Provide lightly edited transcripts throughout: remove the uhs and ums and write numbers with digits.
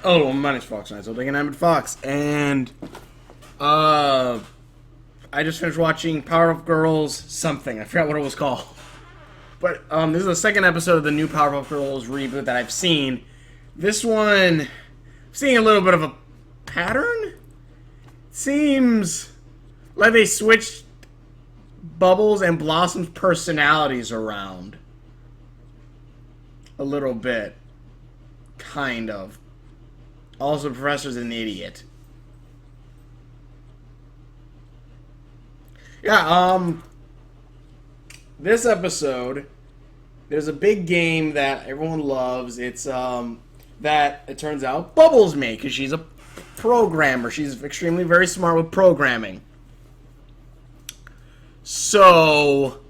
Oh, my name's Fox Knight, so I'm Fox, and I just finished watching Powerpuff Girls something. I forgot what it was called. But this is the second episode of the new Powerpuff Girls reboot that I've seen. This one, I'm seeing a little bit of a pattern. Seems like they switched Bubbles and Blossom's personalities around a little bit, kind of. Also, the professor's an idiot. Yeah, this episode, there's a big game that everyone loves. It's, that, it turns out, Bubbles made, because she's a programmer. She's extremely very smart with programming. So,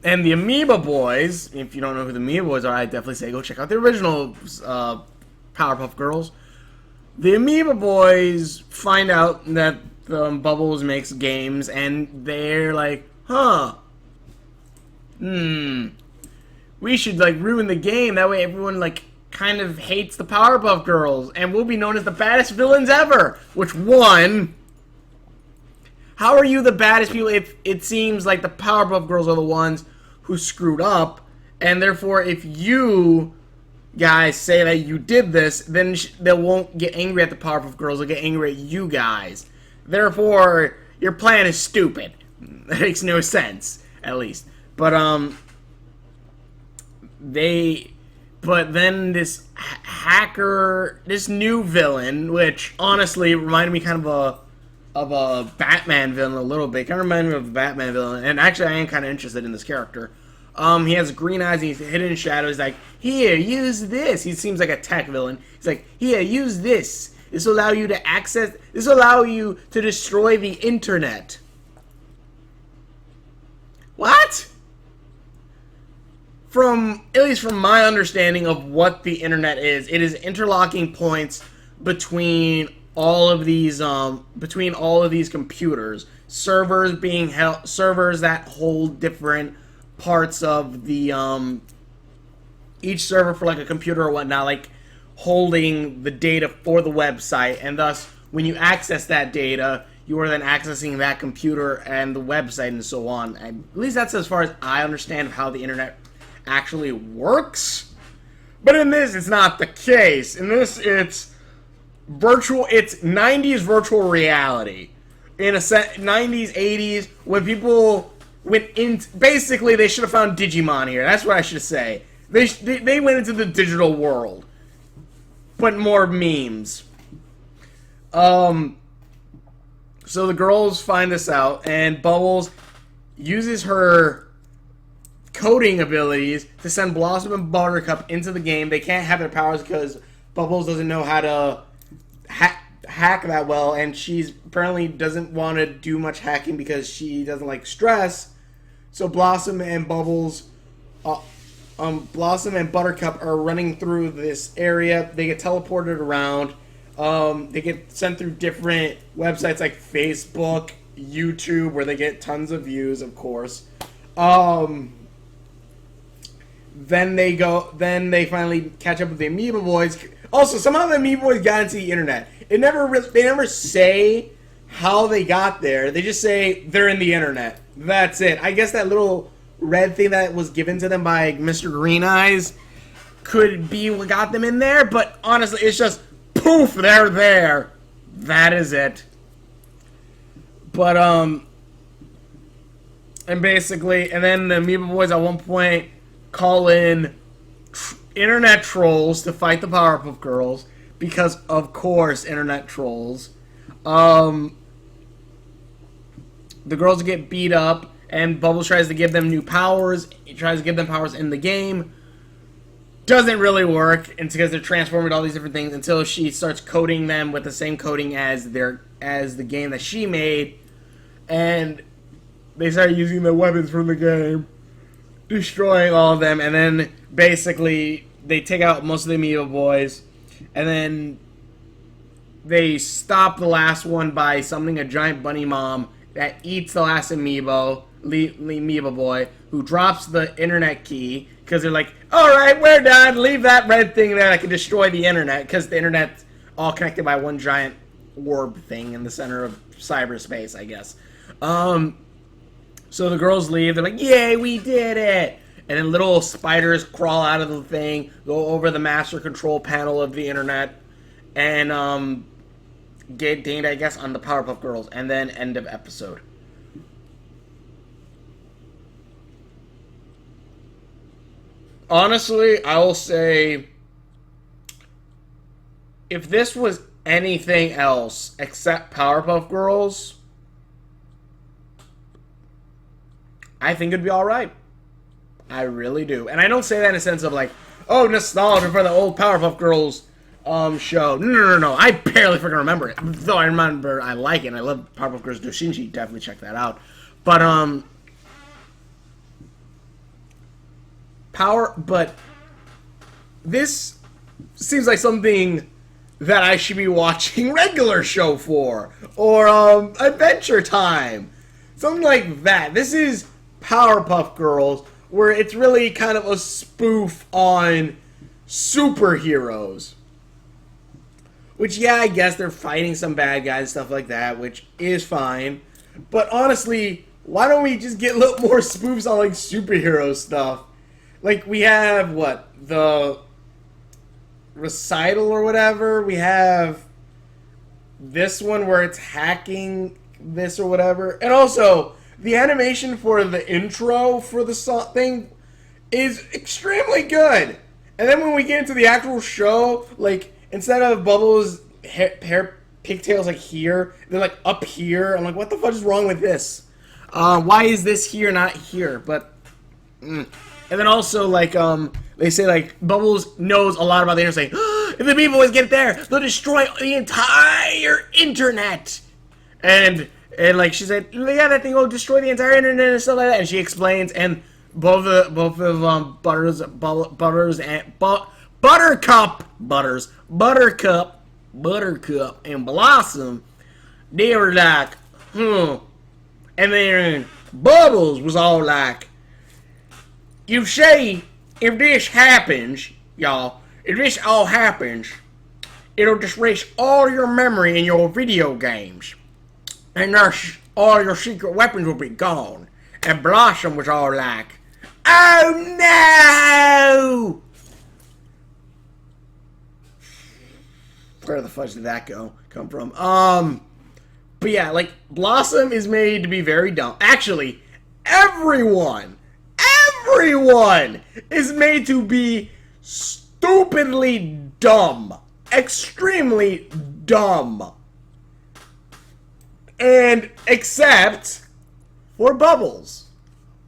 and the Amoeba Boys, if you don't know who the Amoeba Boys are, I definitely say go check out the original, Powerpuff Girls. The Amoeba Boys find out that Bubbles makes games, and they're like, we should, like, ruin the game. That way everyone, like, kind of hates the Powerpuff Girls, and we'll be known as the baddest villains ever. Which, one, how are you the baddest people if it seems like the Powerpuff Girls are the ones who screwed up, and therefore if you guys say that you did this, then they won't get angry at the Powerpuff Girls, they'll get angry at you guys. Therefore, your plan is stupid. That makes no sense, at least. But, but then this hacker, this new villain, which honestly reminded me kind of a Batman villain a little bit. Kind of reminded me of a Batman villain, and actually I am kind of interested in this character. He has green eyes and he's hidden in shadows. Like, here, use this. He seems like a tech villain. He's like, here, use this. This will allow you to access, this will allow you to destroy the internet. What? At least from my understanding of what the internet is, it is interlocking points between all of these, computers. Servers being held, servers that hold different parts of the, each server for like a computer or whatnot, like holding the data for the website, and thus when you access that data, you are then accessing that computer and the website and so on. At least that's as far as I understand of how the internet actually works. But in this, it's not the case. In this, it's virtual, it's 90s virtual reality. In a 90s, 80s, when people went in, basically they should have found Digimon here. That's what I should say. They went into the digital world, but more memes. So the girls find this out, and Bubbles uses her coding abilities to send Blossom and Buttercup into the game. They can't have their powers because Bubbles doesn't know how to hack that well, and she's apparently doesn't want to do much hacking because she doesn't like stress. So Blossom and Blossom and Buttercup are running through this area. They get teleported around. They get sent through different websites like Facebook, YouTube, where they get tons of views, of course. Then they finally catch up with the Amoeba Boys. Also, somehow the Amoeba Boys got into the internet. They never say how they got there. They just say they're in the internet. That's it. I guess that little red thing that was given to them by Mr. Green Eyes could be what got them in there, but honestly, it's just poof, they're there. That is it. But, and basically, and then the Amoeba Boys at one point call in internet trolls to fight the Powerpuff Girls, because, of course, internet trolls. The girls get beat up, and Bubbles tries to give them new powers. He tries to give them powers in the game. Doesn't really work, and it's because they're transforming into all these different things until she starts coding them with the same coding as the game that she made, and they start using the weapons from the game, destroying all of them, and then basically they take out most of the Amoeba Boys, and then they stop the last one by summoning a giant bunny mom that eats the last Amoeba Boy, who drops the internet key, because they're like, alright, we're done, leave that red thing there that can destroy the internet, because the internet all connected by one giant orb thing in the center of cyberspace, I guess. So the girls leave. They're like, "Yay, we did it!" And then little spiders crawl out of the thing, go over the master control panel of the internet, and get dinged, I guess, on the Powerpuff Girls. And then end of episode. Honestly, I will say, if this was anything else except Powerpuff Girls, I think it'd be alright. I really do. And I don't say that in a sense of like, oh, nostalgia for the old Powerpuff Girls show. No. I barely freaking remember it. Though I remember I like it and I love Powerpuff Girls Doshinji. Definitely check that out. But, but this seems like something that I should be watching regular show for. Or, Adventure Time. Something like that. This is Powerpuff Girls, where it's really kind of a spoof on superheroes. Which, yeah, I guess they're fighting some bad guys and stuff like that, which is fine. But honestly, why don't we just get a little more spoofs on, like, superhero stuff? Like, we have, what, the recital or whatever? We have this one where it's hacking this or whatever. And also, the animation for the intro for the thing is extremely good. And then when we get into the actual show, like, instead of Bubbles' hair pigtails, like, here, they're, like, up here. I'm like, what the fuck is wrong with this? Why is this here, not here? But, And then also, like, they say, like, Bubbles knows a lot about the internet, saying, if the people get there, they'll destroy the entire internet. And like, she said, yeah, that thing will destroy the entire internet and stuff like that. And she explains, and both of Buttercup, and Blossom, they were like, And then Bubbles was all like, you see, if this happens, y'all, if this all happens, it'll just erase all your memory in your video games. And all your secret weapons will be gone. And Blossom was all like, oh no! Where the fudge did that come from? But yeah, like, Blossom is made to be very dumb. Actually, everyone is made to be stupidly dumb. Extremely dumb. And except for Bubbles.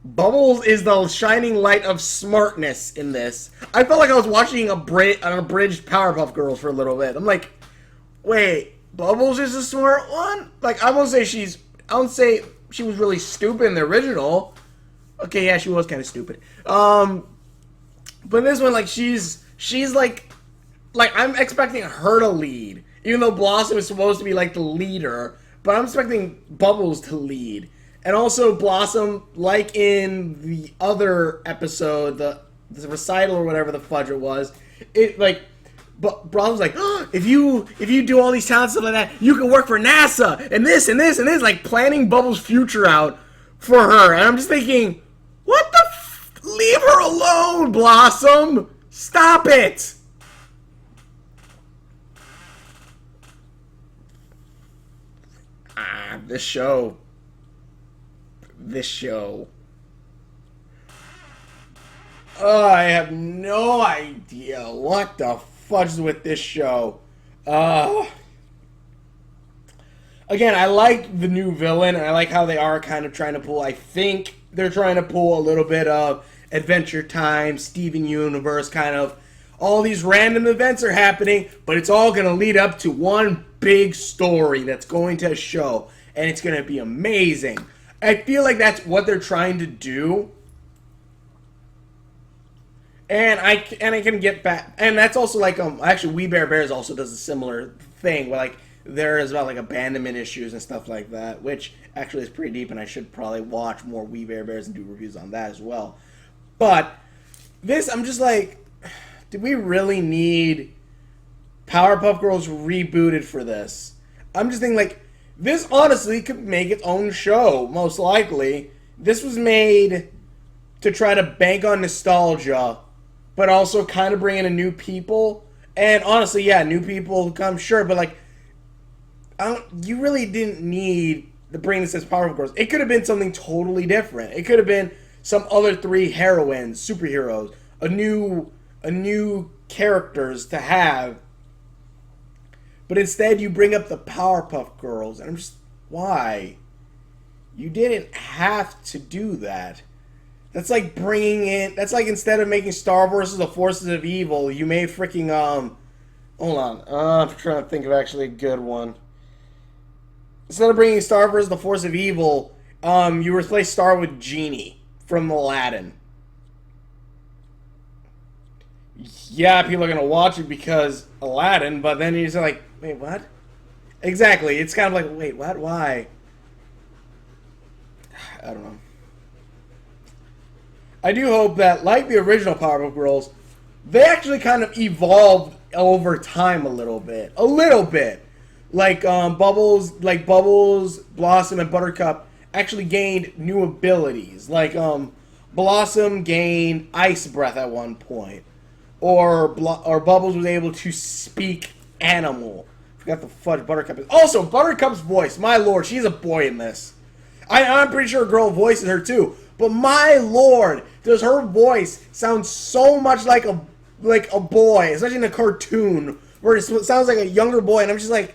Bubbles is the shining light of smartness in this. I felt like I was watching an abridged Powerpuff Girls for a little bit. I'm like, wait, Bubbles is the smart one? Like, I won't say she was really stupid in the original. Okay, yeah, she was kind of stupid. But this one, like, she's like, I'm expecting her to lead. Even though Blossom is supposed to be, like, the leader. But I'm expecting Bubbles to lead. And also Blossom, like in the other episode, the recital or whatever the fudge it was, but Blossom's like, oh, if you do all these talents stuff like that, you can work for NASA and this and this and this, like planning Bubbles' future out for her. And I'm just thinking, what the leave her alone, Blossom! Stop it! This show. Oh, I have no idea what the fudge is with this show. Again, I like the new villain, and I like how they are kind of trying to pull, I think they're trying to pull a little bit of Adventure Time, Steven Universe, kind of. All these random events are happening, but it's all going to lead up to one big story that's going to show. And it's going to be amazing. I feel like that's what they're trying to do. And I can get back. And that's also like, actually, We Bare Bears also does a similar thing. Where, like, there is about, like, abandonment issues and stuff like that. Which, actually, is pretty deep. And I should probably watch more We Bare Bears and do reviews on that as well. But, this, I'm just like, do we really need Powerpuff Girls rebooted for this. I'm just thinking, like, this honestly could make its own show, most likely. This was made to try to bank on nostalgia, but also kind of bring in a new people. And honestly, yeah, new people come, sure, but like, you really didn't need to bring this as Powerpuff Girls. It could have been something totally different. It could have been some other three heroines, superheroes, a new characters to have. But instead, you bring up the Powerpuff Girls, and I'm just, why? You didn't have to do that. That's like bringing in. That's like instead of making Star Wars the Forces of Evil, you made freaking Hold on, I'm trying to think of actually a good one. Instead of bringing Star Wars the Force of Evil, you replace Star with Genie from Aladdin. Yeah, people are gonna watch it because Aladdin, but then you're just like, wait, what? Exactly. It's kind of like, wait, what? Why? I don't know. I do hope that, like the original Powerpuff Girls, they actually kind of evolved over time a little bit. A little bit. Like, Bubbles, Blossom, and Buttercup actually gained new abilities. Like, Blossom gained Ice Breath at one point. Or Bubbles was able to speak animal. Forgot the fudge Buttercup is. Also, Buttercup's voice, my lord, she's a boy in this. I'm pretty sure a girl voices her too. But my lord, does her voice sound so much like a boy, especially in a cartoon, where it sounds like a younger boy, and I'm just like,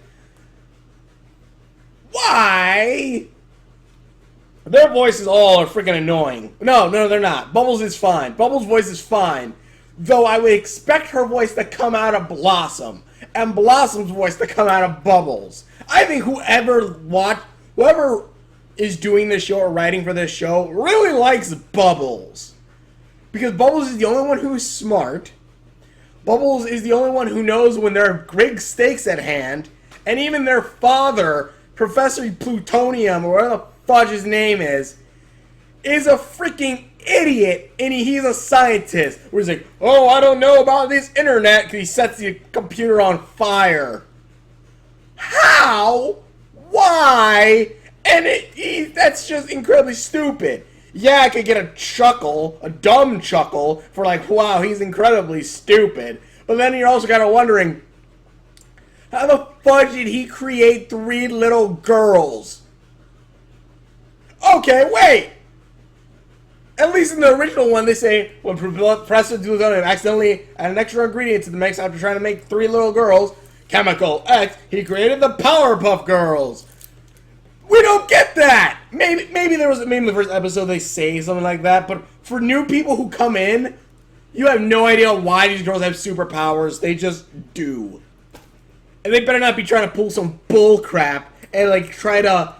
why? Their voices all are freaking annoying. No, they're not. Bubbles is fine. Bubbles' voice is fine. Though I would expect her voice to come out of Blossom, and Blossom's voice to come out of Bubbles. I think whoever is doing this show or writing for this show really likes Bubbles. Because Bubbles is the only one who's smart. Bubbles is the only one who knows when there are big stakes at hand. And even their father, Professor Plutonium, or whatever the fudge his name is a freaking idiot, and he's a scientist. Where he's like, oh, I don't know about this internet, because he sets the computer on fire. How? Why? And that's just incredibly stupid. Yeah, I could get a chuckle, a dumb chuckle, for like, wow, he's incredibly stupid. But then you're also kind of wondering, how the fudge did he create 3 little girls? Okay, wait! At least in the original one, they say, when Professor Plutonium accidentally added an extra ingredient to the mix after trying to make 3 little girls, Chemical X, he created the Powerpuff Girls. We don't get that! Maybe the first episode they say something like that, but for new people who come in, you have no idea why these girls have superpowers. They just do. And they better not be trying to pull some bull crap and like try to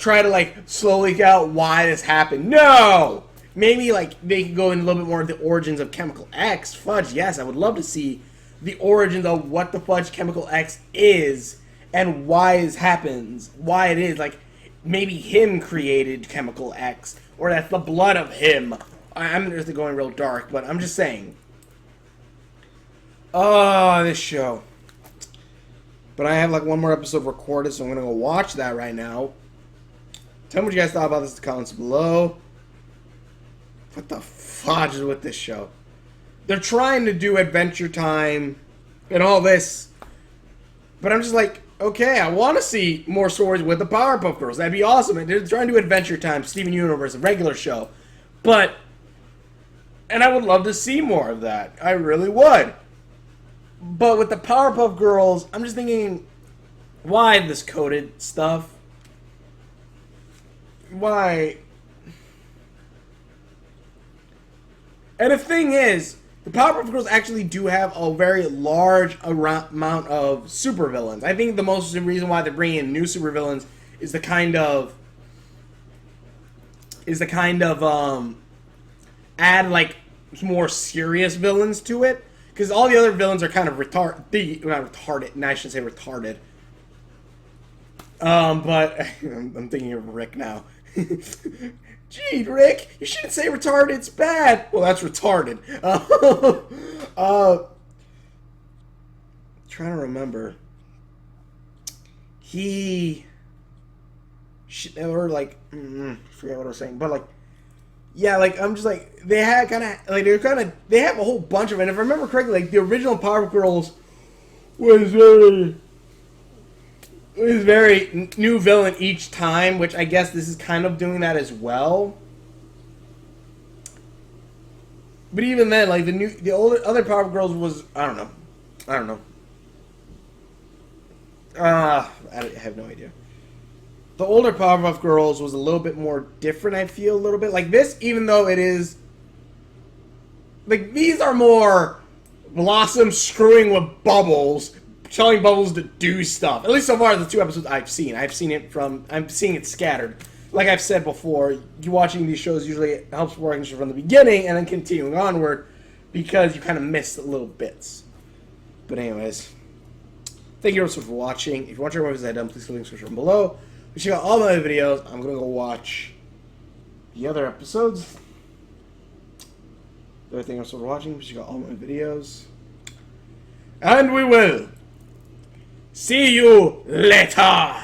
like slowly get out why this happened. No! Maybe like they can go in a little bit more of the origins of Chemical X. Fudge, yes, I would love to see the origins of what the fudge Chemical X is and why it happens, why it is. Like, maybe him created Chemical X, or that's the blood of him. I'm just going real dark, but I'm just saying. Oh, this show. But I have like one more episode recorded, so I'm going to go watch that right now. Tell me what you guys thought about this in the comments below. What the fudge is with this show? They're trying to do Adventure Time and all this, but I'm just like, okay, I want to see more stories with the Powerpuff Girls. That'd be awesome. And they're trying to do Adventure Time, Steven Universe, a regular show. And I would love to see more of that. I really would. But with the Powerpuff Girls, I'm just thinking, why this coded stuff? Why? And the thing is, the Powerpuff Girls actually do have a very large amount of supervillains. I think the most reason why they're bringing in new supervillains is the kind of add like more serious villains to it, because all the other villains are kind of not retarded. No, I shouldn't say retarded. But I'm thinking of Rick now. Gee, Rick, you shouldn't say retarded, it's bad. Well, that's retarded. trying to remember. Or like, forget what I was saying, but like, yeah, like I'm just like they have a whole bunch of it. And if I remember correctly, like the original Powerpuff Girls was very new villain each time, which I guess this is kind of doing that as well. But even then, like the other Powerpuff Girls was I don't know. I have no idea. The older Powerpuff Girls was a little bit more different, I feel, a little bit. Like this, even though it is... Like, these are more Blossom screwing with Bubbles, telling Bubbles to do stuff. At least so far, the 2 episodes I've seen. I'm seeing it scattered. Like I've said before, you watching these shows usually helps working from the beginning and then continuing onward because you kind of miss the little bits. But anyways, thank you so much for watching. If you want your movies I done, please click the description below. Check out all my videos. I'm gonna go watch the other episodes. Thank you so much for watching. Check out all my videos. And we will see you later.